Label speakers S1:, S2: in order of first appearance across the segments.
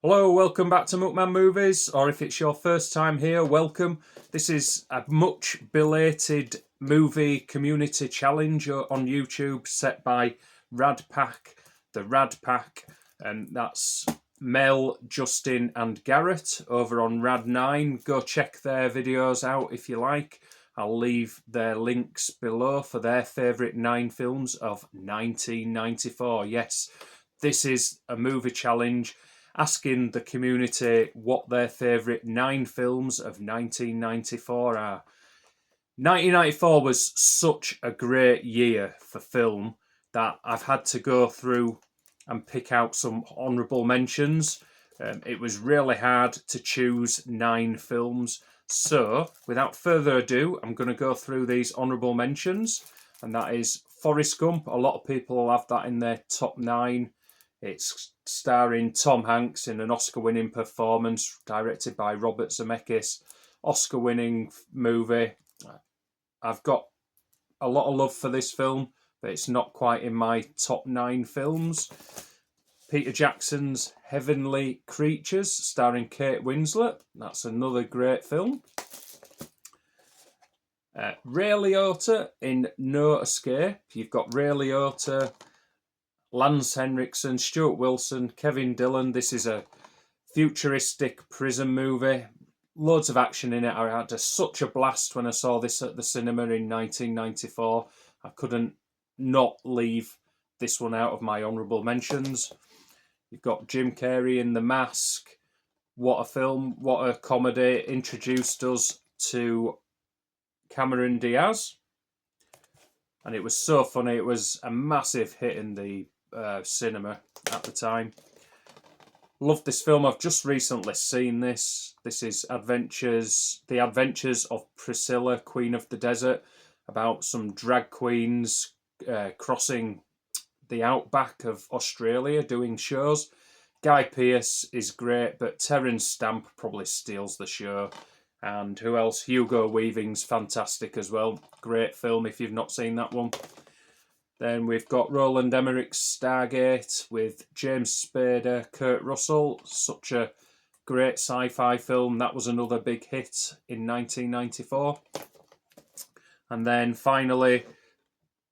S1: Hello, welcome back to Muckman Movies, or if it's your first time here, welcome. This is a much belated movie community challenge on YouTube set by Rad Pack, the Rad Pack, and that's Mel, Justin and Garrett over on Rad 9. Go check their videos out if you like. I'll leave their links below for their favourite 9 films of 1994. Yes, this is a movie challenge asking the community what their favourite 9 films of 1994 are. 1994 was such a great year for film that I've had to go through and pick out some honourable mentions. It was really hard to choose 9 films. So, without further ado, I'm going to go through these honourable mentions. And that is Forrest Gump. A lot of people will have that in their top 9. It's starring Tom Hanks in an Oscar-winning performance, directed by Robert Zemeckis. Oscar-winning movie. I've got a lot of love for this film, but it's not quite in my top 9 films. Peter Jackson's Heavenly Creatures, starring Kate Winslet. That's another great film. Ray Liotta in No Escape. You've got Ray Liotta, Lance Henriksen, Stuart Wilson, Kevin Dillon. This is a futuristic prison movie. Loads of action in it. I had such a blast when I saw this at the cinema in 1994. I couldn't not leave this one out of my honourable mentions. You've got Jim Carrey in The Mask. What a film, what a comedy. Introduced us to Cameron Diaz. And it was so funny. It was a massive hit in the cinema at the time. Loved this film. I've just recently seen this. This is The Adventures of Priscilla, Queen of the Desert, about some drag queens crossing the outback of Australia doing shows. Guy Pearce is great, but Terence Stamp probably steals the show. And who else? Hugo Weaving's fantastic as well. Great film if you've not seen that one. Then we've got Roland Emmerich's Stargate with James Spader, Kurt Russell. Such a great sci-fi film. That was another big hit in 1994. And then finally,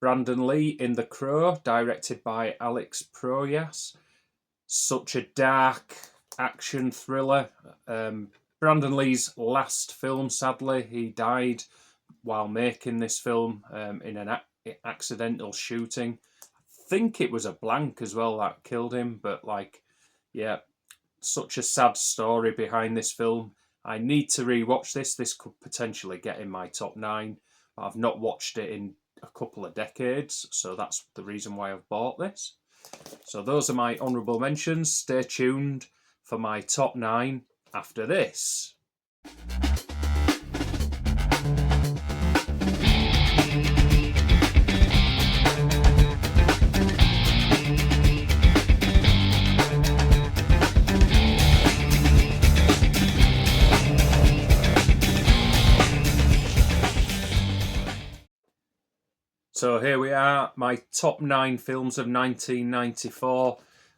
S1: Brandon Lee in The Crow, directed by Alex Proyas. Such a dark action thriller. Brandon Lee's last film, sadly. He died while making this film in an accidental shooting. I think it was a blank as well that killed him, but yeah, such a sad story behind this film. I need to rewatch this. This could potentially get in my top 9. But I've not watched it in a couple of decades, so that's the reason why I've bought this. So those are my honourable mentions. Stay tuned for my top 9 after this. So here we are, my top 9 films of 1994.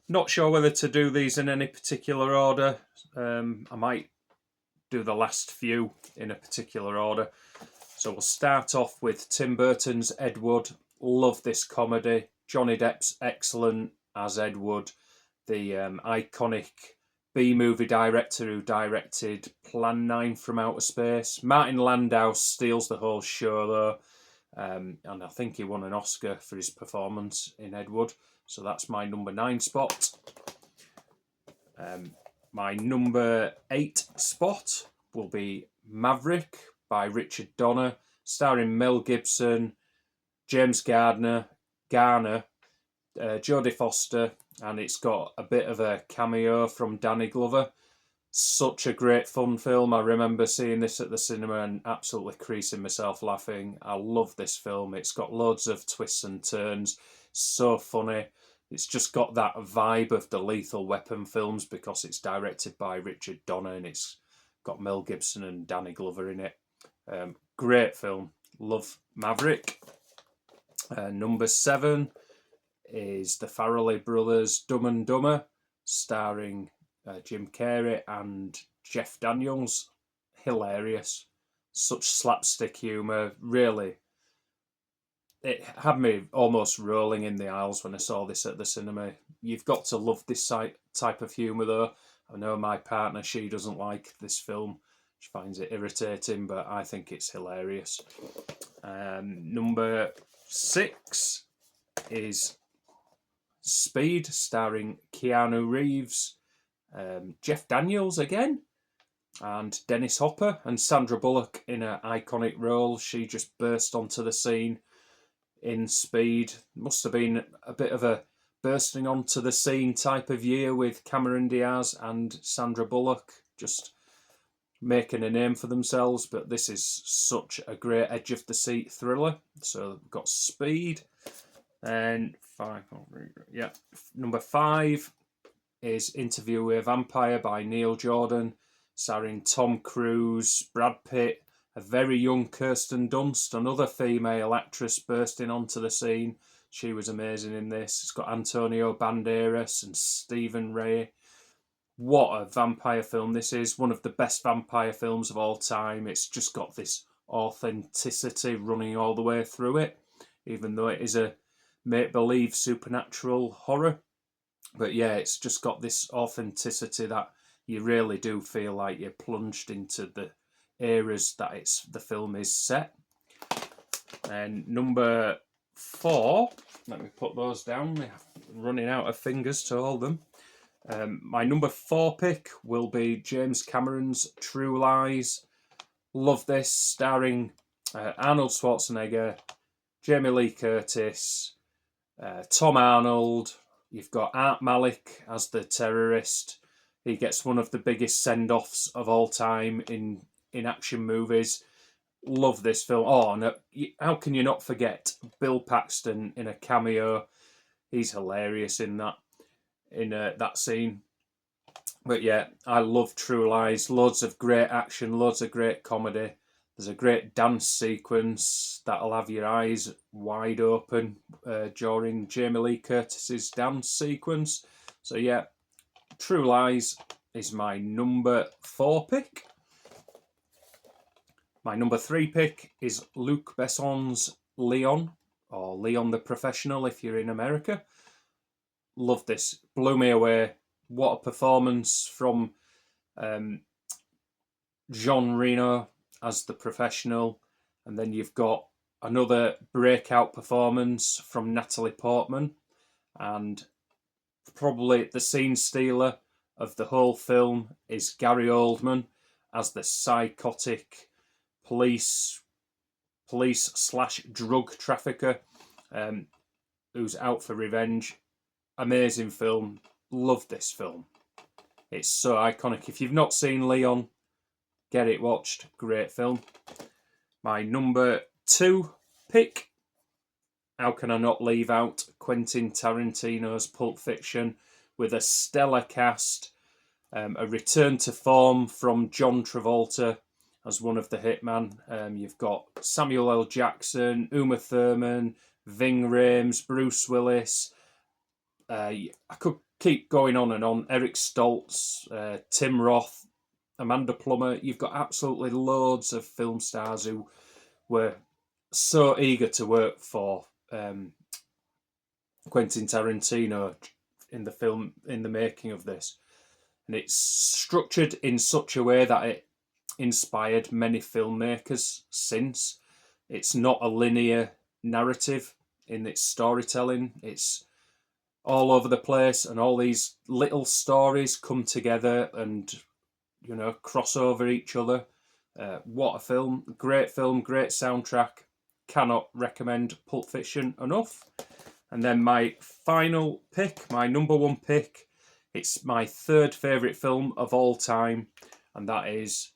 S1: Not sure whether to do these in any particular order. I might do the last few in a particular order. So we'll start off with Tim Burton's Ed Wood. Love this comedy. Johnny Depp's excellent as Ed Wood. The iconic B-movie director who directed Plan 9 from Outer Space. Martin Landau steals the whole show though. And I think he won an Oscar for his performance in Ed Wood. So that's my number 9 spot. My number 8 spot will be Maverick by Richard Donner, starring Mel Gibson, James Garner, Jodie Foster, and it's got a bit of a cameo from Danny Glover. Such a great fun film. I remember seeing this at the cinema and absolutely creasing myself laughing. I love this film. It's got loads of twists and turns. So funny. It's just got that vibe of the Lethal Weapon films because it's directed by Richard Donner and it's got Mel Gibson and Danny Glover in it. Great film. Love Maverick. Number 7 is the Farrelly brothers' Dumb and Dumber, starring Jim Carrey and Jeff Daniels. Hilarious. Such slapstick humour. Really, it had me almost rolling in the aisles when I saw this at the cinema. You've got to love this type of humour, though. I know my partner, she doesn't like this film. She finds it irritating, but I think it's hilarious. Number 6 is Speed, starring Keanu Reeves, Jeff Daniels again, and Dennis Hopper, and Sandra Bullock in an iconic role. She just burst onto the scene in Speed. Must have been a bit of a bursting onto the scene type of year with Cameron Diaz and Sandra Bullock just making a name for themselves. But this is such a great edge of the seat thriller. So we've got Speed. And number 5 is Interview with a Vampire by Neil Jordan, starring Tom Cruise, Brad Pitt, a very young Kirsten Dunst, another female actress bursting onto the scene. She was amazing in this. It's got Antonio Banderas and Stephen Rea. What a vampire film this is. One of the best vampire films of all time. It's just got this authenticity running all the way through it, even though it is a make-believe supernatural horror. But yeah, it's just got this authenticity that you really do feel like you're plunged into the eras that the film is set. And number 4, let me put those down. I'm running out of fingers to hold them. My number 4 pick will be James Cameron's True Lies. Love this, starring Arnold Schwarzenegger, Jamie Lee Curtis, Tom Arnold. You've got Art Malik as the terrorist. He gets one of the biggest send-offs of all time in action movies. Love this film. Oh, and how can you not forget Bill Paxton in a cameo? He's hilarious in that scene. But yeah, I love True Lies. Loads of great action, loads of great comedy. There's a great dance sequence that'll have your eyes wide open during Jamie Lee Curtis's dance sequence. So yeah, True Lies is my number 4 pick. My number 3 pick is Luc Besson's Leon, or Leon the Professional if you're in America. Love this. Blew me away. What a performance from Jean Reno as the professional. And then you've got another breakout performance from Natalie Portman. And probably the scene stealer of the whole film is Gary Oldman as the psychotic police/drug trafficker who's out for revenge. Amazing film. Love this film. It's so iconic. If you've not seen Leon, get it watched. Great film. My number 2 pick. How can I not leave out Quentin Tarantino's Pulp Fiction with a stellar cast, a return to form from John Travolta as one of the hitman. You've got Samuel L. Jackson, Uma Thurman, Ving Rhames, Bruce Willis. I could keep going on and on. Eric Stoltz, Tim Roth, Amanda Plummer. You've got absolutely loads of film stars who were so eager to work for Quentin Tarantino in the making of this. And it's structured in such a way that it inspired many filmmakers since. It's not a linear narrative in its storytelling. It's all over the place, and all these little stories come together and, cross over each other. What a film, great soundtrack. Cannot recommend Pulp Fiction enough. And then my final pick, my number 1 pick, it's my 3rd favourite film of all time, and that is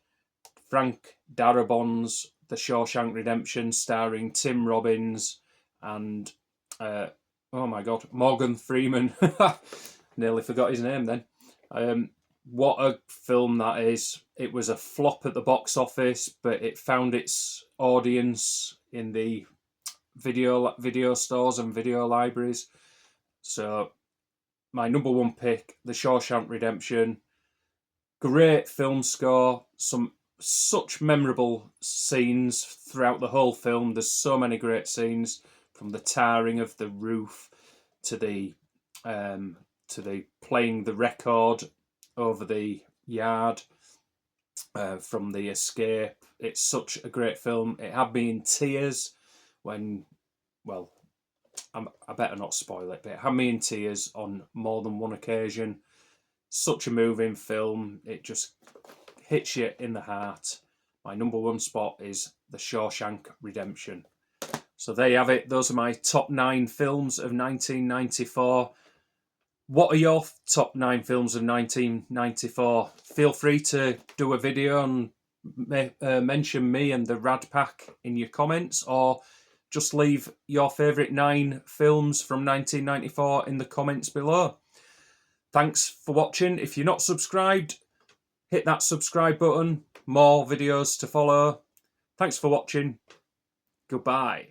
S1: Frank Darabont's The Shawshank Redemption, starring Tim Robbins and oh my God, Morgan Freeman. Nearly forgot his name then. What a film that is. It was a flop at the box office, but it found its audience in the video stores and video libraries. So my number 1 pick, The Shawshank Redemption. Great film score, such memorable scenes throughout the whole film. There's so many great scenes, from the tarring of the roof to the playing the record over the yard, from the escape. It's such a great film. It had me in tears when, well, I better not spoil it, but it had me in tears on more than one occasion. Such a moving film. It just hits you in the heart. My number one spot is The Shawshank Redemption. So there you have it. Those are my top 9 films of 1994. What are your top 9 films of 1994? Feel free to do a video and mention me and the Rad Pack in your comments, or just leave your favourite 9 films from 1994 in the comments below. Thanks for watching. If you're not subscribed, hit that subscribe button. More videos to follow. Thanks for watching. Goodbye.